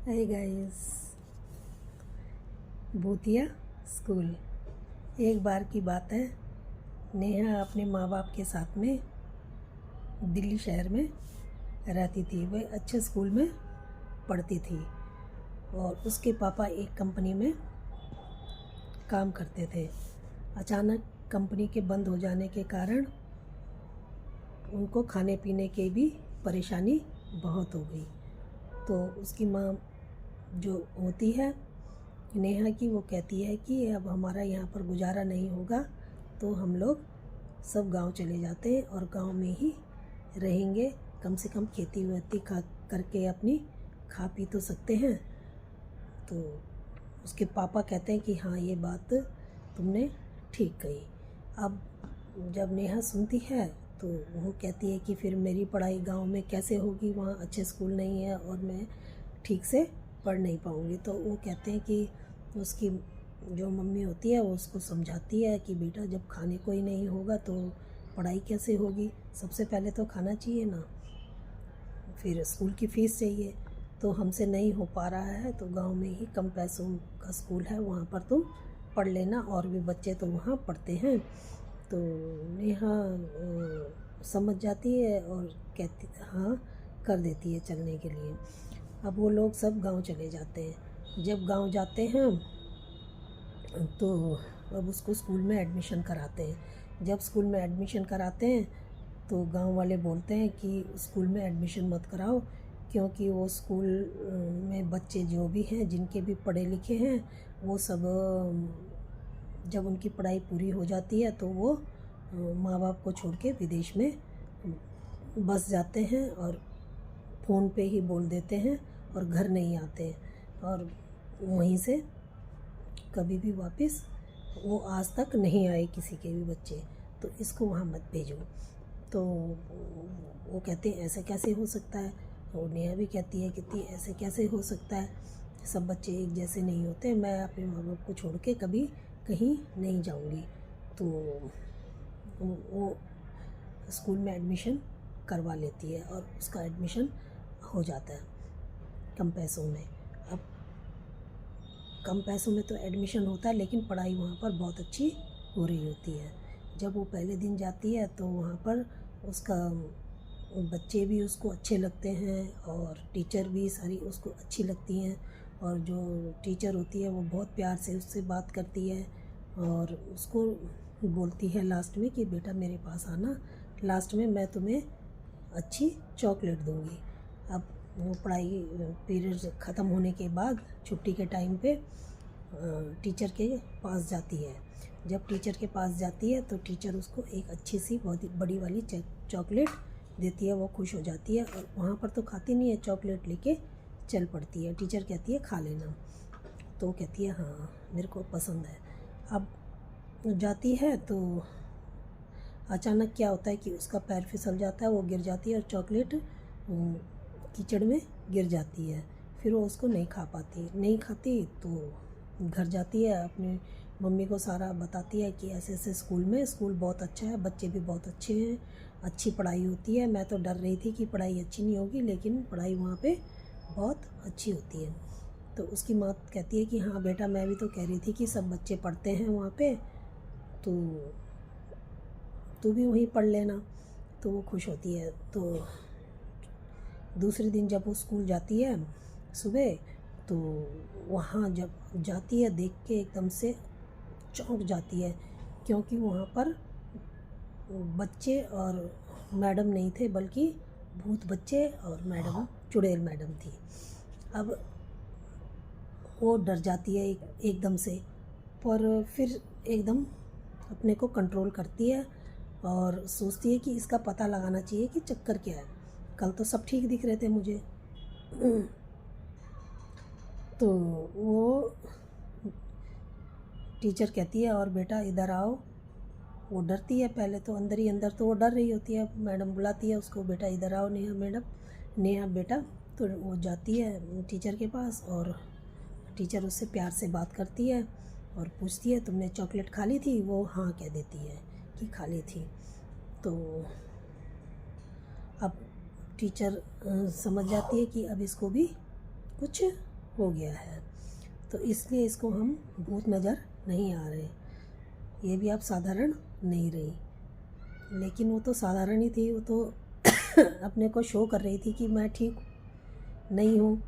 Hi guys. भूतिया school. एक बार की बात है, नेहा अपने माँ बाप के साथ में दिल्ली शहर में रहती थी। वह अच्छे स्कूल में पढ़ती थी और उसके पापा एक कंपनी में काम करते थे। अचानक कंपनी के बंद हो जाने के कारण उनको खाने पीने की भी परेशानी बहुत हो गई। तो उसकी माँ जो होती है नेहा की, वो कहती है कि अब हमारा यहाँ पर गुजारा नहीं होगा तो हम लोग सब गांव चले जाते हैं और गांव में ही रहेंगे। कम से कम खेती वेती खा करके अपनी खा पी तो सकते हैं। तो उसके पापा कहते हैं कि हाँ, ये बात तुमने ठीक कही। अब जब नेहा सुनती है तो वो कहती है कि फिर मेरी पढ़ाई गांव में कैसे होगी, वहाँ अच्छे स्कूल नहीं है और मैं ठीक से पढ़ नहीं पाऊँगी। तो वो कहते हैं कि उसकी जो मम्मी होती है वो उसको समझाती है कि बेटा, जब खाने को ही नहीं होगा तो पढ़ाई कैसे होगी। सबसे पहले तो खाना चाहिए ना, फिर स्कूल की फ़ीस चाहिए। तो हमसे नहीं हो पा रहा है तो गांव में ही कम पैसों का स्कूल है, वहाँ पर तुम पढ़ लेना, और भी बच्चे तो वहाँ पढ़ते हैं। तो नेहा समझ जाती है और कहती हाँ कर देती है चलने के लिए। अब वो लोग सब गांव चले जाते हैं। जब गांव जाते हैं तो अब उसको स्कूल में एडमिशन कराते हैं। जब स्कूल में एडमिशन कराते हैं तो गांव वाले बोलते हैं कि स्कूल में एडमिशन मत कराओ, क्योंकि वो स्कूल में बच्चे जो भी हैं, जिनके भी पढ़े लिखे हैं, वो सब जब उनकी पढ़ाई पूरी हो जाती है तो वो माँ बाप को छोड़ के विदेश में बस जाते हैं और फ़ोन पे ही बोल देते हैं और घर नहीं आते, और वहीं से कभी भी वापस वो आज तक नहीं आए किसी के भी बच्चे। तो इसको वहाँ मत भेजो। तो वो कहते हैं ऐसे कैसे हो सकता है। और नेहा भी कहती है कि ऐसे कैसे हो सकता है, सब बच्चे एक जैसे नहीं होते, मैं अपने माँ बाप को छोड़ के कभी कहीं नहीं जाऊँगी। तो वो स्कूल में एडमिशन करवा लेती है और उसका एडमिशन हो जाता है कम पैसों में। अब कम पैसों में तो एडमिशन होता है, लेकिन पढ़ाई वहाँ पर बहुत अच्छी हो रही होती है। जब वो पहले दिन जाती है तो वहाँ पर उसका बच्चे भी उसको अच्छे लगते हैं और टीचर भी सारी उसको अच्छी लगती हैं, और जो टीचर होती है वो बहुत प्यार से उससे बात करती है और उसको बोलती है लास्ट में कि बेटा मेरे पास आना, लास्ट में मैं तुम्हें अच्छी चॉकलेट दूँगी। अब वो पढ़ाई पीरियड ख़त्म होने के बाद छुट्टी के टाइम पे टीचर के पास जाती है। जब टीचर के पास जाती है तो टीचर उसको एक अच्छी सी बहुत ही बड़ी वाली चॉकलेट देती है। वो खुश हो जाती है और वहाँ पर तो खाती नहीं है, चॉकलेट लेके चल पड़ती है। टीचर कहती है खा लेना, तो कहती है हाँ मेरे को पसंद है। अब जाती है तो अचानक क्या होता है कि उसका पैर फिसल जाता है, वो गिर जाती है और चॉकलेट कीचड़ में गिर जाती है। फिर वो उसको नहीं खा पाती, नहीं खाती तो घर जाती है, अपनी मम्मी को सारा बताती है कि ऐसे ऐसे स्कूल बहुत अच्छा है, बच्चे भी बहुत अच्छे हैं, अच्छी पढ़ाई होती है। मैं तो डर रही थी कि पढ़ाई अच्छी नहीं होगी, लेकिन पढ़ाई वहाँ पे बहुत अच्छी होती है। तो उसकी माँ कहती है कि हाँ बेटा, मैं भी तो कह रही थी कि सब बच्चे पढ़ते हैं वहाँ पे, तो तू भी वहीं पढ़ लेना। तो वो खुश होती है। तो दूसरे दिन जब वो स्कूल जाती है सुबह, तो वहाँ जब जाती है देख के एकदम से चौंक जाती है, क्योंकि वहाँ पर बच्चे और मैडम नहीं थे, बल्कि भूत बच्चे और मैडम चुड़ैल मैडम थी। अब वो डर जाती है एकदम से, पर फिर एकदम अपने को कंट्रोल करती है और सोचती है कि इसका पता लगाना चाहिए कि चक्कर क्या है। कल तो सब ठीक दिख रहे थे मुझे। तो वो टीचर कहती है और बेटा इधर आओ। वो डरती है पहले तो, अंदर ही अंदर तो वो डर रही होती है। मैडम बुलाती है उसको, बेटा इधर आओ नेहा मैडम, नेहा बेटा। तो वो जाती है टीचर के पास और टीचर उससे प्यार से बात करती है और पूछती है तुमने चॉकलेट खा ली थी। वो हाँ कह देती है कि खा ली थी। तो अब टीचर समझ जाती है कि अब इसको भी कुछ हो गया है, तो इसलिए इसको हम भूत नज़र नहीं आ रहे। ये भी अब साधारण नहीं रही, लेकिन वो तो साधारण ही थी, वो तो अपने को शो कर रही थी कि मैं ठीक नहीं हूँ,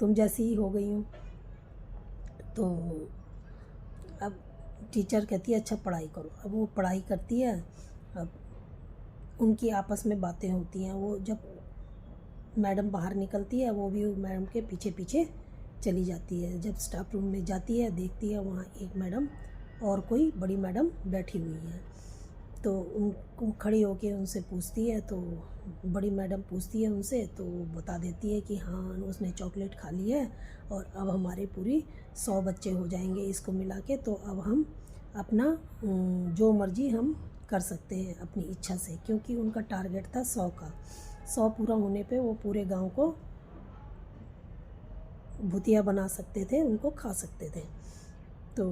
तुम जैसी ही हो गई हूँ। तो अब टीचर कहती है अच्छा पढ़ाई करो। अब वो पढ़ाई करती है। अब उनकी आपस में बातें होती हैं। वो जब मैडम बाहर निकलती है, वो भी मैडम के पीछे पीछे चली जाती है। जब स्टाफ रूम में जाती है, देखती है वहाँ एक मैडम और कोई बड़ी मैडम बैठी हुई है। तो उनको खड़ी होके उनसे पूछती है, तो बड़ी मैडम पूछती है उनसे, तो वो बता देती है कि हाँ उसने चॉकलेट खा ली है और अब हमारे पूरी 100 बच्चे हो जाएंगे इसको मिला के, तो अब हम अपना जो मर्जी हम कर सकते हैं अपनी इच्छा से, क्योंकि उनका टारगेट था 100 का। 100 पूरा होने पे वो पूरे गांव को भुतिया बना सकते थे, उनको खा सकते थे। तो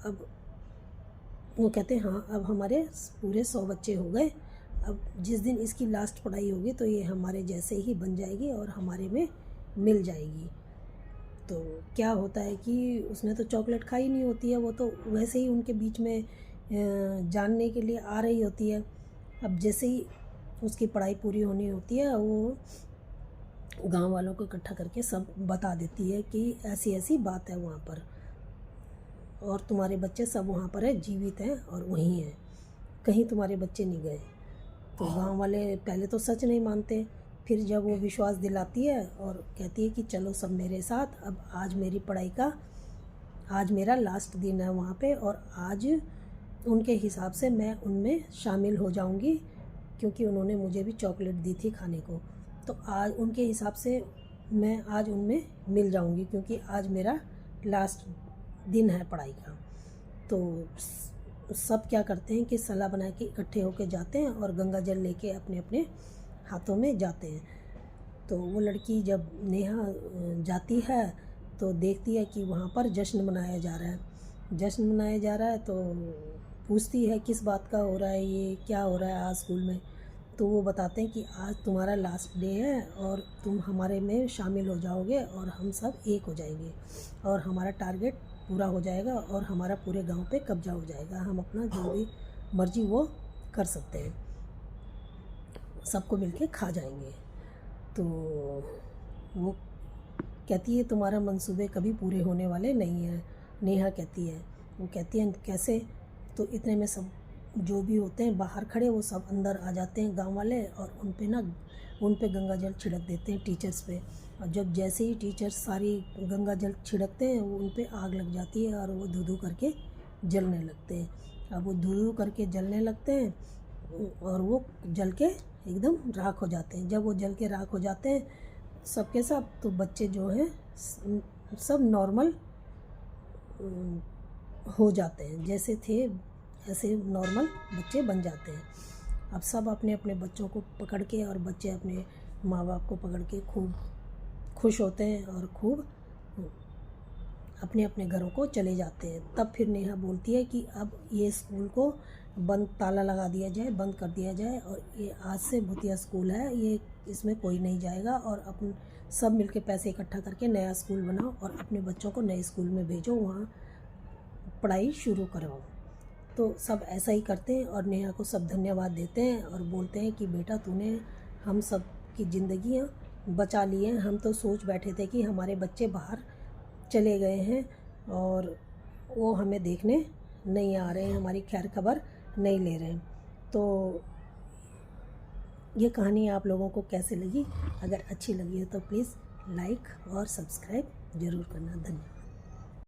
अब वो कहते हैं हाँ अब हमारे पूरे 100 बच्चे हो गए, अब जिस दिन इसकी लास्ट पढ़ाई होगी तो ये हमारे जैसे ही बन जाएगी और हमारे में मिल जाएगी। तो क्या होता है कि उसने तो चॉकलेट खाई नहीं होती है, वो तो वैसे ही उनके बीच में जानने के लिए आ रही होती है। अब जैसे ही उसकी पढ़ाई पूरी होनी होती है, वो गांव वालों को इकट्ठा करके सब बता देती है कि ऐसी ऐसी बात है वहाँ पर, और तुम्हारे बच्चे सब वहाँ पर है, जीवित हैं और वहीं हैं, कहीं तुम्हारे बच्चे नहीं गए। तो गांव वाले पहले तो सच नहीं मानते, फिर जब वो विश्वास दिलाती है और कहती है कि चलो सब मेरे साथ, अब आज मेरी पढ़ाई का आज मेरा लास्ट दिन है वहाँ पे, और आज उनके हिसाब से मैं उनमें शामिल हो जाऊँगी, क्योंकि उन्होंने मुझे भी चॉकलेट दी थी खाने को। तो आज उनके हिसाब से मैं आज उनमें मिल जाऊँगी, क्योंकि आज मेरा लास्ट दिन है पढ़ाई का। तो सब क्या करते हैं कि सलाह बना के इकट्ठे होके जाते हैं और गंगा जल लेके अपने अपने हाथों में जाते हैं। तो वो लड़की जब नेहा जाती है तो देखती है कि वहाँ पर जश्न मनाया जा रहा है। जश्न मनाया जा रहा है तो पूछती है किस बात का हो रहा है, ये क्या हो रहा है आज स्कूल में। तो वो बताते हैं कि आज तुम्हारा लास्ट डे है और तुम हमारे में शामिल हो जाओगे और हम सब एक हो जाएंगे और हमारा टारगेट पूरा हो जाएगा और हमारा पूरे गांव पे कब्जा हो जाएगा, हम अपना जो भी मर्जी वो कर सकते हैं, सबको मिलके खा जाएंगे। तो वो कहती है तुम्हारा मंसूबे कभी पूरे होने वाले नहीं हैं, नेहा कहती है। वो कहती है कैसे? तो इतने में सब जो भी होते हैं बाहर खड़े, वो सब अंदर आ जाते हैं गांव वाले, और उन पे गंगा जल छिड़क देते हैं टीचर्स पे। और जब जैसे ही टीचर्स सारी गंगा जल छिड़कते हैं, वो उन पे आग लग जाती है और वो धू-धू करके जलने लगते हैं। अब वो धू-धू करके जलने लगते हैं और वो जल के एकदम राख हो जाते हैं। जब वो जल के राख हो जाते हैं सबके सब, तो बच्चे जो हैं सब नॉर्मल हो जाते हैं, जैसे थे ऐसे नॉर्मल बच्चे बन जाते हैं। अब सब अपने अपने बच्चों को पकड़ के, और बच्चे अपने माँ बाप को पकड़ के खूब खुश होते हैं और खूब अपने अपने घरों को चले जाते हैं। तब फिर नेहा बोलती है कि अब ये स्कूल को बंद, ताला लगा दिया जाए, बंद कर दिया जाए, और ये आज से भूतिया स्कूल है, ये इसमें कोई नहीं जाएगा, और अपन सब मिलके पैसे इकट्ठा करके नया स्कूल बनाओ और अपने बच्चों को नए स्कूल में भेजो, वहाँ पढ़ाई शुरू करवाओ। तो सब ऐसा ही करते हैं और नेहा को सब धन्यवाद देते हैं और बोलते हैं कि बेटा तूने हम सब की ज़िंदगियाँ बचा ली हैं। हम तो सोच बैठे थे कि हमारे बच्चे बाहर चले गए हैं और वो हमें देखने नहीं आ रहे हैं, हमारी खैर खबर नहीं ले रहे हैं। तो ये कहानी आप लोगों को कैसे लगी? अगर अच्छी लगी है तो प्लीज़ लाइक और सब्सक्राइब ज़रूर करना। धन्यवाद।